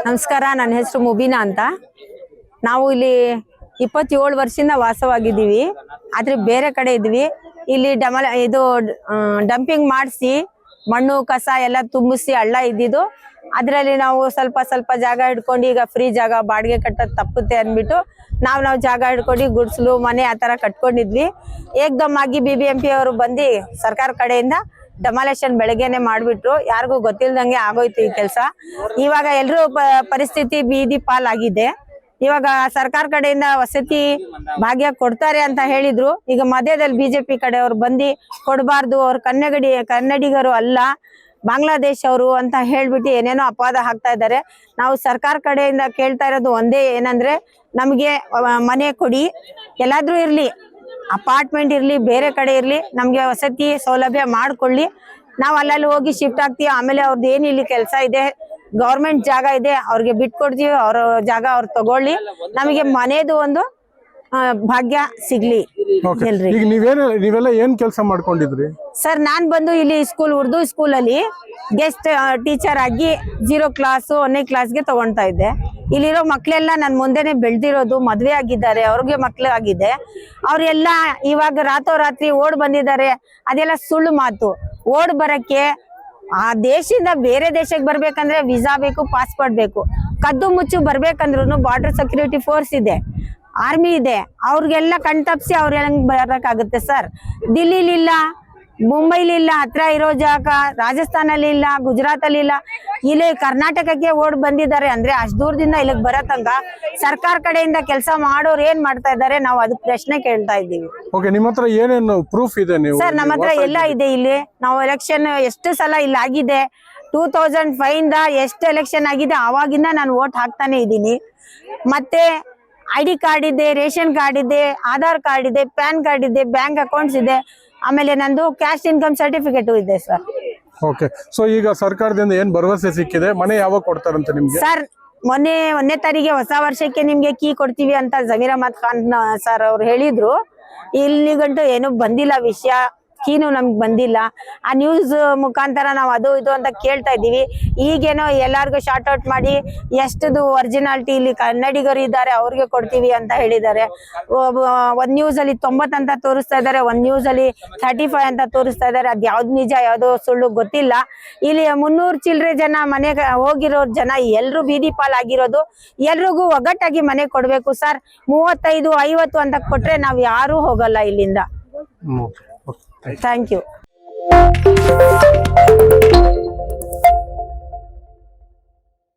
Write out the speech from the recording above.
ನಮಸ್ಕಾರ, ನನ್ನ ಹೆಸರು ಮುಬೀನಾ ಅಂತ. ನಾವು ಇಲ್ಲಿ 27 ವರ್ಷದಿಂದ ವಾಸವಾಗಿದ್ದೀವಿ. ಆದ್ರೆ ಬೇರೆ ಕಡೆ ಇದ್ವಿ. ಇಲ್ಲಿ ಡಂಪಿಂಗ್ ಮಾಡಿಸಿ ಮಣ್ಣು ಕಸ ಎಲ್ಲ ತುಂಬಿಸಿ ಹಳ್ಳ ಇದ್ದಿದ್ದು. ಅದರಲ್ಲಿ ನಾವು ಸ್ವಲ್ಪ ಜಾಗ ಹಿಡ್ಕೊಂಡು ಈಗ ಫ್ರೀ ಜಾಗ ಬಾಡಿಗೆ ಕಟ್ಟೋದು ತಪ್ಪುತ್ತೆ ಅಂದ್ಬಿಟ್ಟು ನಾವು ಜಾಗ ಹಿಡ್ಕೊಂಡು ಗುಡ್ಸಲು ಮನೆ ಆ ಥರ ಕಟ್ಕೊಂಡಿದ್ವಿ. ಏಕ್ದಮ್ ಆಗಿ BBMP ಅವರು ಬಂದು ಸರ್ಕಾರ ಕಡೆಯಿಂದ ಡೆಮಾಲೇಷನ್ ಬೆಳಗ್ಗೆನೆ ಮಾಡಿಬಿಟ್ರು. ಯಾರಿಗೂ ಗೊತ್ತಿಲ್ದಂಗೆ ಆಗೋಯ್ತು ಈ ಕೆಲಸ. ಇವಾಗ ಎಲ್ಲರೂ ಪರಿಸ್ಥಿತಿ ಬೀದಿ ಪಾಲಾಗಿದೆ. ಇವಾಗ ಸರ್ಕಾರ ಕಡೆಯಿಂದ ವಸತಿ ಭಾಗ್ಯ ಕೊಡ್ತಾರೆ ಅಂತ ಹೇಳಿದ್ರು. ಈಗ ಮಧ್ಯದಲ್ಲಿ BJP ಕಡೆಯವ್ರು ಬಂದು ಕೊಡಬಾರ್ದು, ಅವ್ರು ಕನ್ನಡಿಗರು ಅಲ್ಲ, ಬಾಂಗ್ಲಾದೇಶ್ ಅವರು ಅಂತ ಹೇಳ್ಬಿಟ್ಟು ಏನೇನೋ ಅಪವಾದ ಹಾಕ್ತಾ ಇದ್ದಾರೆ. ನಾವು ಸರ್ಕಾರ ಕಡೆಯಿಂದ ಕೇಳ್ತಾ ಇರೋದು ಒಂದೇ ಏನಂದ್ರೆ, ನಮಗೆ ಮನೆ ಕೊಡಿ, ಎಲ್ಲಾದ್ರೂ ಇರ್ಲಿ, ಅಪಾರ್ಟ್ಮೆಂಟ್ ಇರ್ಲಿ, ಬೇರೆ ಕಡೆ ಇರ್ಲಿ, ನಮ್ಗೆ ವಸತಿ ಸೌಲಭ್ಯ ಮಾಡ್ಕೊಳ್ಳಿ. ನಾವು ಅಲ್ಲಲ್ಲಿ ಹೋಗಿ ಶಿಫ್ಟ್ ಆಗ್ತೀವಿ. ಆಮೇಲೆ ಅವ್ರದ್ದು ಏನು ಇಲ್ಲಿ ಕೆಲಸ ಇದೆ, ಗೌರ್ಮೆಂಟ್ ಜಾಗ ಇದೆ, ಅವ್ರಿಗೆ ಬಿಟ್ಕೊಡ್ತೀವಿ. ಅವ್ರ ಜಾಗ ಅವ್ರು ತಗೊಳ್ಳಿ, ನಮಗೆ ಮನೆದು ಒಂದು ಭಾಗ್ಯ ಸಿಗ್ಲಿ. ನೀವೆಲ್ಲ ಏನ್ ಕೆಲಸ ಮಾಡ್ಕೊಂಡಿದ್ರಿ ಸರ್? ನಾನ್ ಬಂದು ಇಲ್ಲಿ ಉರ್ದು ಸ್ಕೂಲಲ್ಲಿ ಗೆಸ್ಟ್ ಟೀಚರ್ ಆಗಿ 0 ಕ್ಲಾಸ್ 1ನೇ ಕ್ಲಾಸ್ಗೆ ತಗೊಳ್ತಾ ಇದ್ದೆ. ಇಲ್ಲಿರೋ ಮಕ್ಳೆಲ್ಲ ನನ್ ಮುಂದೆನೆ ಬೆಳ್ದಿರೋದು, ಮದ್ವೆ ಆಗಿದ್ದಾರೆ, ಅವ್ರಿಗೆ ಮಕ್ಳು ಆಗಿದೆ. ಅವ್ರೆಲ್ಲ ಇವಾಗ ರಾತ್ರಿ ಓಡ್ ಬಂದಿದ್ದಾರೆ. ಅದೆಲ್ಲ ಸುಳ್ಳು ಮಾತು. ಓಡ್ ಬರಕ್ಕೆ ಆ ದೇಶದಿಂದ ಬೇರೆ ದೇಶಕ್ಕೆ ಬರ್ಬೇಕಂದ್ರೆ ವೀಸಾ ಬೇಕು, ಪಾಸ್ಪೋರ್ಟ್ ಬೇಕು. ಕದ್ದು ಮುಚ್ಚು ಬರ್ಬೇಕಂದ್ರೂ ಬಾರ್ಡರ್ ಸೆಕ್ಯೂರಿಟಿ ಫೋರ್ಸ್ ಇದೆ, ಆರ್ಮಿ ಇದೆ. ಅವ್ರಿಗೆಲ್ಲ ಕಣ್ತಪ್ಸಿ ಅವ್ರ ಹೆಂಗ್ ಬರಕ್ಕಾಗುತ್ತೆ ಸರ್? ದಿಲ್ಲಿಲಿಲ್ಲ, ಮುಂಬೈಲಿಲ್ಲ, ಹತ್ರ ಇರೋ ಜಾಗ, ರಾಜಸ್ಥಾನಲ್ಲಿ ಇಲ್ಲ, ಗುಜರಾತ್ ಅಲ್ಲಿ ಇಲ್ಲ, ಇಲ್ಲಿ ಕರ್ನಾಟಕಕ್ಕೆ ಓಡ್ ಬಂದಿದ್ದಾರೆ ಅಂದ್ರೆ ಅಷ್ಟ್ ದೂರದಿಂದ ಇಲ್ಲಿಗೆ ಬರತಂಕ ಸರ್ಕಾರ ಕಡೆಯಿಂದ ಕೆಲಸ ಮಾಡೋರು ಏನ್ ಮಾಡ್ತಾ ಇದ್ದಾರೆ? ನಾವು ಅದಕ್ಕೆ ಪ್ರಶ್ನೆ ಕೇಳ್ತಾ ಇದ್ದೀವಿ. ನಿಮ್ಮ ಹತ್ರ ಏನೇನು ಪ್ರೂಫ್ ಇದೆ? ಸರ್, ನಮ್ಮ ಹತ್ರ ಎಲ್ಲ ಇದೆ. ಇಲ್ಲಿ ನಾವು ಎಲೆಕ್ಷನ್ ಎಷ್ಟು ಸಲ ಇಲ್ಲಿ ಆಗಿದೆ. 2005 ಇಂದ ಎಷ್ಟು ಎಲೆಕ್ಷನ್ ಆಗಿದೆ ಅವಾಗಿಂದ ನಾನು ವೋಟ್ ಹಾಕ್ತಾನೆ ಇದ್ದೀನಿ. ಮತ್ತೆ ID ಕಾರ್ಡ್ ಇದೆ, ರೇಷನ್ ಕಾರ್ಡ್ ಇದೆ, ಆಧಾರ್ ಕಾರ್ಡ್ ಇದೆ, ಪ್ಯಾನ್ ಕಾರ್ಡ್ ಇದೆ, ಬ್ಯಾಂಕ್ ಅಕೌಂಟ್ಸ್ ಇದೆ, ಆಮೇಲೆ ನಂದು ಕ್ಯಾಶ್ ಇನ್ಕಮ್ ಸರ್ಟಿಫಿಕೇಟ್ ಇದೆ ಸರ್. ಓಕೆ, ಸೊ ಈಗ ಸರ್ಕಾರದಿಂದ ಏನ್ ಭರವಸೆ ಸಿಕ್ಕಿದೆ? ಮನೆ ಯಾವಾಗ ಕೊಡ್ತಾರಂತ ನಿಮ್ಗೆ? ಸರ್, ಮೊನ್ನೆ 1ನೇ ತಾರೀಕಿಗೆ ಹೊಸ ವರ್ಷಕ್ಕೆ ನಿಮ್ಗೆ ಕೀ ಕೊಡ್ತೀವಿ ಅಂತ ಜಮೀರ್ ಅಹಮದ್ ಖಾನ್ ಸರ್ ಅವ್ರು ಹೇಳಿದ್ರು. ಇಲ್ಲಿಗಂಟು ಏನೂ ಬಂದಿಲ್ಲ ವಿಷಯ, ಕೀನು ನಮ್ಗೆ ಬಂದಿಲ್ಲ. ಆ ನ್ಯೂಸ್ ಮುಖಾಂತರ ನಾವು ಅದು ಇದು ಅಂತ ಕೇಳ್ತಾ ಇದ್ದೀವಿ. ಈಗೇನೋ ಎಲ್ಲಾರ್ಗು ಶಾರ್ಟ್ ಔಟ್ ಮಾಡಿ ಎಷ್ಟದು ಒರಿಜಿನಾಲಿಟಿ ಇಲ್ಲಿ ಕನ್ನಡಿಗರು ಇದ್ದಾರೆ ಅವ್ರಿಗೆ ಕೊಡ್ತೀವಿ ಅಂತ ಹೇಳಿದ್ದಾರೆ. ಒಂದ್ ನ್ಯೂಸ್ ಅಲ್ಲಿ 90 ಅಂತ ತೋರಿಸ್ತಾ ಇದ್ದಾರೆ, ಒಂದ್ ನ್ಯೂಸ್ ಅಲ್ಲಿ 35 ಅಂತ ತೋರಿಸ್ತಾ ಇದ್ದಾರೆ. ಅದ್ ಯಾವ್ದು ನಿಜ ಯಾವ್ದು ಸುಳ್ಳು ಗೊತ್ತಿಲ್ಲ. ಇಲ್ಲಿ 300 ಚಿಲ್ಲರೆ ಜನ ಮನೆಗೆ ಹೋಗಿರೋ ಜನ ಎಲ್ರು ಬೀದಿ ಪಾಲಾಗಿರೋದು. ಎಲ್ರಿಗೂ ಒಗ್ಗಟ್ಟಾಗಿ ಮನೆ ಕೊಡ್ಬೇಕು ಸರ್. 35, 50 ಅಂತ ಕೊಟ್ರೆ ನಾವ್ ಯಾರು ಹೋಗಲ್ಲ ಇಲ್ಲಿಂದ. Thank you.